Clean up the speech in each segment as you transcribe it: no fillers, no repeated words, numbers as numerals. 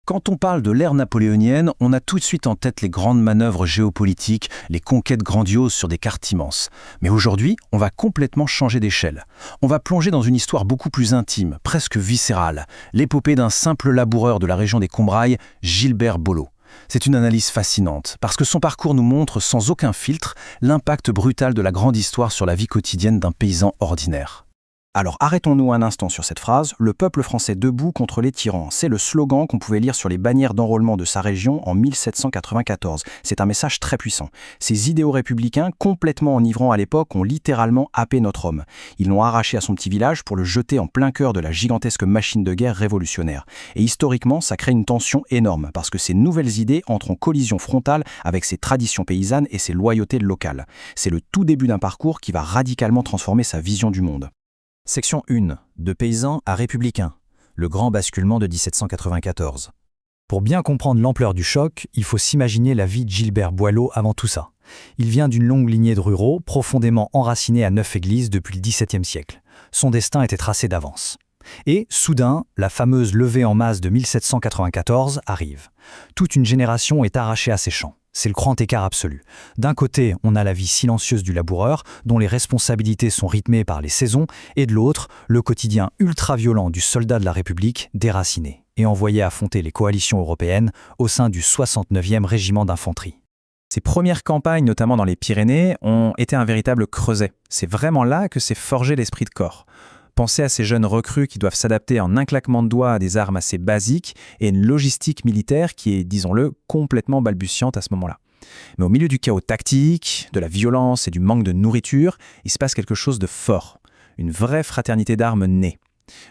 Quand on parle de l'ère napoléonienne, on a tout de suite en tête les grandes manœuvres géopolitiques, les conquêtes grandioses sur des cartes immenses. Mais aujourd'hui, on va complètement changer d'échelle. On va plonger dans une histoire beaucoup plus intime, presque viscérale, l'épopée d'un simple laboureur de la région des Combrailles, Gilbert Bollot. C'est une analyse fascinante, parce que son parcours nous montre sans aucun filtre l'impact brutal de la grande histoire sur la vie quotidienne d'un paysan ordinaire. Alors arrêtons-nous un instant sur cette phrase. Le peuple français debout contre les tyrans. C'est le slogan qu'on pouvait lire sur les bannières d'enrôlement de sa région en 1794. C'est un message très puissant. Ces idéaux républicains, complètement enivrants à l'époque, ont littéralement happé notre homme. Ils l'ont arraché à son petit village pour le jeter en plein cœur de la gigantesque machine de guerre révolutionnaire. Et historiquement, ça crée une tension énorme, parce que ces nouvelles idées entrent en collision frontale avec ses traditions paysannes et ses loyautés locales. C'est le tout début d'un parcours qui va radicalement transformer sa vision du monde. Section 1. De paysan à républicain. Le grand basculement de 1794. Pour bien comprendre l'ampleur du choc, il faut s'imaginer la vie de Gilbert Boileau avant tout ça. Il vient d'une longue lignée de ruraux, profondément enracinés à Neuf-Église depuis le XVIIe siècle. Son destin était tracé d'avance. Et, soudain, la fameuse levée en masse de 1794 arrive. Toute une génération est arrachée à ses champs. C'est le grand écart absolu. D'un côté, on a la vie silencieuse du laboureur, dont les responsabilités sont rythmées par les saisons, et de l'autre, le quotidien ultra-violent du soldat de la République, déraciné, et envoyé affronter les coalitions européennes au sein du 69e régiment d'infanterie. Ces premières campagnes, notamment dans les Pyrénées, ont été un véritable creuset. C'est vraiment là que s'est forgé l'esprit de corps. Pensez à ces jeunes recrues qui doivent s'adapter en un claquement de doigts à des armes assez basiques et une logistique militaire qui est, disons-le, complètement balbutiante à ce moment-là. Mais au milieu du chaos tactique, de la violence et du manque de nourriture, il se passe quelque chose de fort. Une vraie fraternité d'armes naît.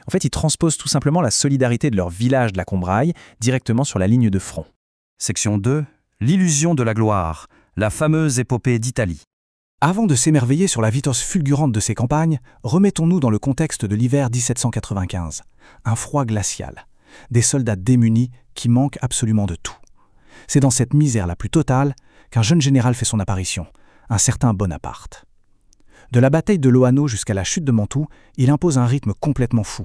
En fait, ils transposent tout simplement la solidarité de leur village de la Combraille directement sur la ligne de front. Section 2. L'illusion de la gloire. La fameuse épopée d'Italie. Avant de s'émerveiller sur la vitesse fulgurante de ces campagnes, remettons-nous dans le contexte de l'hiver 1795. Un froid glacial. Des soldats démunis qui manquent absolument de tout. C'est dans cette misère la plus totale qu'un jeune général fait son apparition, un certain Bonaparte. De la bataille de Loano jusqu'à la chute de Mantoue, il impose un rythme complètement fou.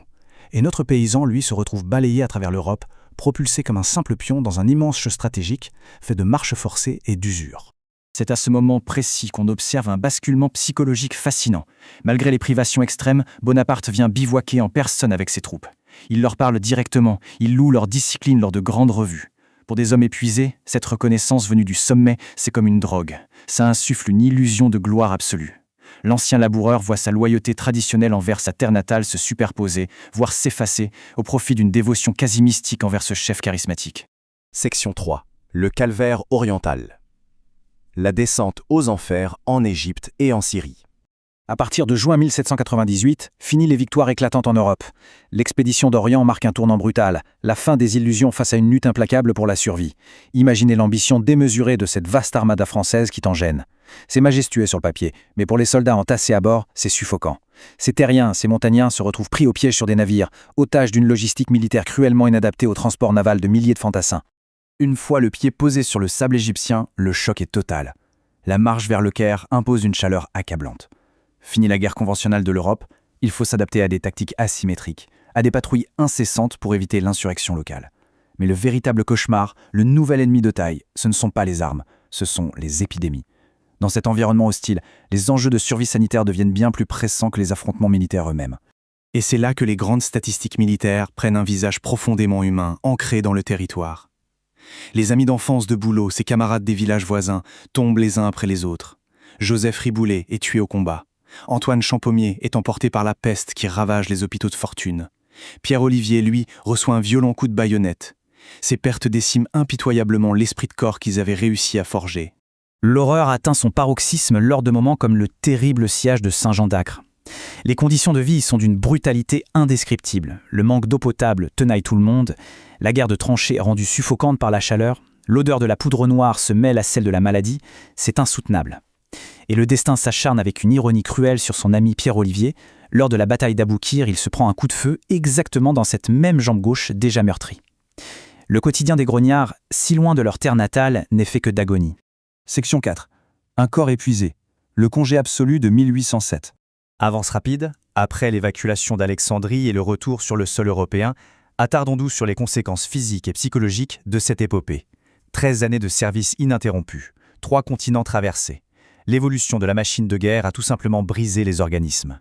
Et notre paysan, lui, se retrouve balayé à travers l'Europe, propulsé comme un simple pion dans un immense jeu stratégique, fait de marches forcées et d'usure. C'est à ce moment précis qu'on observe un basculement psychologique fascinant. Malgré les privations extrêmes, Bonaparte vient bivouaquer en personne avec ses troupes. Il leur parle directement, il loue leur discipline lors de grandes revues. Pour des hommes épuisés, cette reconnaissance venue du sommet, c'est comme une drogue. Ça insuffle une illusion de gloire absolue. L'ancien laboureur voit sa loyauté traditionnelle envers sa terre natale se superposer, voire s'effacer, au profit d'une dévotion quasi mystique envers ce chef charismatique. Section 3. Le calvaire oriental. La descente aux enfers en Égypte et en Syrie. À partir de juin 1798, fini les victoires éclatantes en Europe. L'expédition d'Orient marque un tournant brutal, la fin des illusions face à une lutte implacable pour la survie. Imaginez l'ambition démesurée de cette vaste armada française qui t'en gêne. C'est majestueux sur le papier, mais pour les soldats entassés à bord, c'est suffocant. Ces terriens, ces montagnards se retrouvent pris au piège sur des navires, otages d'une logistique militaire cruellement inadaptée au transport naval de milliers de fantassins. Une fois le pied posé sur le sable égyptien, le choc est total. La marche vers le Caire impose une chaleur accablante. Fini la guerre conventionnelle de l'Europe, il faut s'adapter à des tactiques asymétriques, à des patrouilles incessantes pour éviter l'insurrection locale. Mais le véritable cauchemar, le nouvel ennemi de taille, ce ne sont pas les armes, ce sont les épidémies. Dans cet environnement hostile, les enjeux de survie sanitaire deviennent bien plus pressants que les affrontements militaires eux-mêmes. Et c'est là que les grandes statistiques militaires prennent un visage profondément humain, ancré dans le territoire. Les amis d'enfance de Boulot, ses camarades des villages voisins, tombent les uns après les autres. Joseph Riboulet est tué au combat. Antoine Champommier est emporté par la peste qui ravage les hôpitaux de fortune. Pierre-Olivier, lui, reçoit un violent coup de baïonnette. Ces pertes déciment impitoyablement l'esprit de corps qu'ils avaient réussi à forger. L'horreur atteint son paroxysme lors de moments comme le terrible siège de Saint-Jean d'Acre. Les conditions de vie y sont d'une brutalité indescriptible. Le manque d'eau potable tenaille tout le monde, la guerre de tranchées est rendue suffocante par la chaleur, l'odeur de la poudre noire se mêle à celle de la maladie, c'est insoutenable. Et le destin s'acharne avec une ironie cruelle sur son ami Pierre-Olivier. Lors de la bataille d'Aboukir, il se prend un coup de feu exactement dans cette même jambe gauche déjà meurtrie. Le quotidien des grognards, si loin de leur terre natale, n'est fait que d'agonie. Section 4. Un corps épuisé. Le congé absolu de 1807. Avance rapide. Après l'évacuation d'Alexandrie et le retour sur le sol européen, Attardons-nous sur les conséquences physiques et psychologiques de cette épopée. 13 années de service ininterrompu, 3 continents traversés. L'évolution de la machine de guerre a tout simplement brisé les organismes.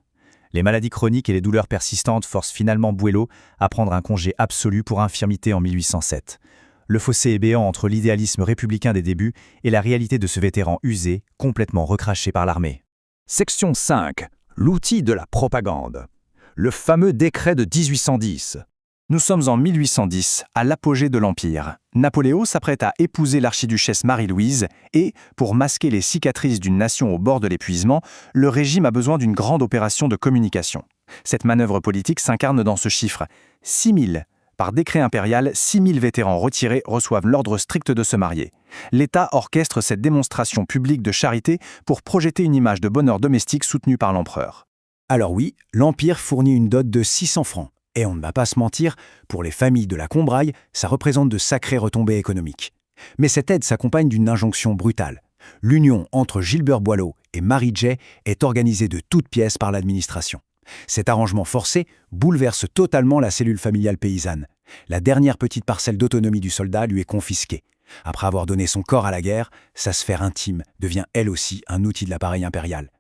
Les maladies chroniques et les douleurs persistantes forcent finalement Boileau à prendre un congé absolu pour infirmité en 1807. Le fossé est béant entre l'idéalisme républicain des débuts et la réalité de ce vétéran usé, complètement recraché par l'armée. Section 5. L'outil de la propagande. Le fameux décret de 1810. Nous sommes en 1810, à l'apogée de l'Empire. Napoléon s'apprête à épouser l'archiduchesse Marie-Louise et, pour masquer les cicatrices d'une nation au bord de l'épuisement, le régime a besoin d'une grande opération de communication. Cette manœuvre politique s'incarne dans ce chiffre. 6 000. Par décret impérial, 6 000 vétérans retirés reçoivent l'ordre strict de se marier. L'État orchestre cette démonstration publique de charité pour projeter une image de bonheur domestique soutenue par l'empereur. Alors oui, l'Empire fournit une dot de 600 francs. Et on ne va pas se mentir, pour les familles de la Combraille, ça représente de sacrées retombées économiques. Mais cette aide s'accompagne d'une injonction brutale. L'union entre Gilbert Boileau et Marie Jay est organisée de toutes pièces par l'administration. Cet arrangement forcé bouleverse totalement la cellule familiale paysanne. La dernière petite parcelle d'autonomie du soldat lui est confisquée. Après avoir donné son corps à la guerre, sa sphère intime devient elle aussi un outil de l'appareil impérial.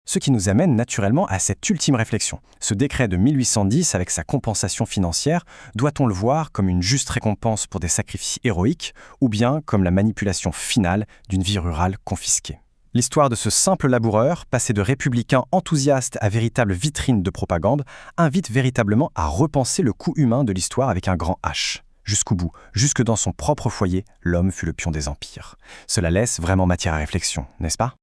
Ce qui nous amène naturellement à cette ultime réflexion. Ce décret de 1810, avec sa compensation financière, doit-on le voir comme une juste récompense pour des sacrifices héroïques, ou bien comme la manipulation finale d'une vie rurale confisquée? L'histoire de ce simple laboureur, passé de républicain enthousiaste à véritable vitrine de propagande, invite véritablement à repenser le coût humain de l'histoire avec un grand H. Jusqu'au bout, jusque dans son propre foyer, l'homme fut le pion des empires. Cela laisse vraiment matière à réflexion, n'est-ce pas ?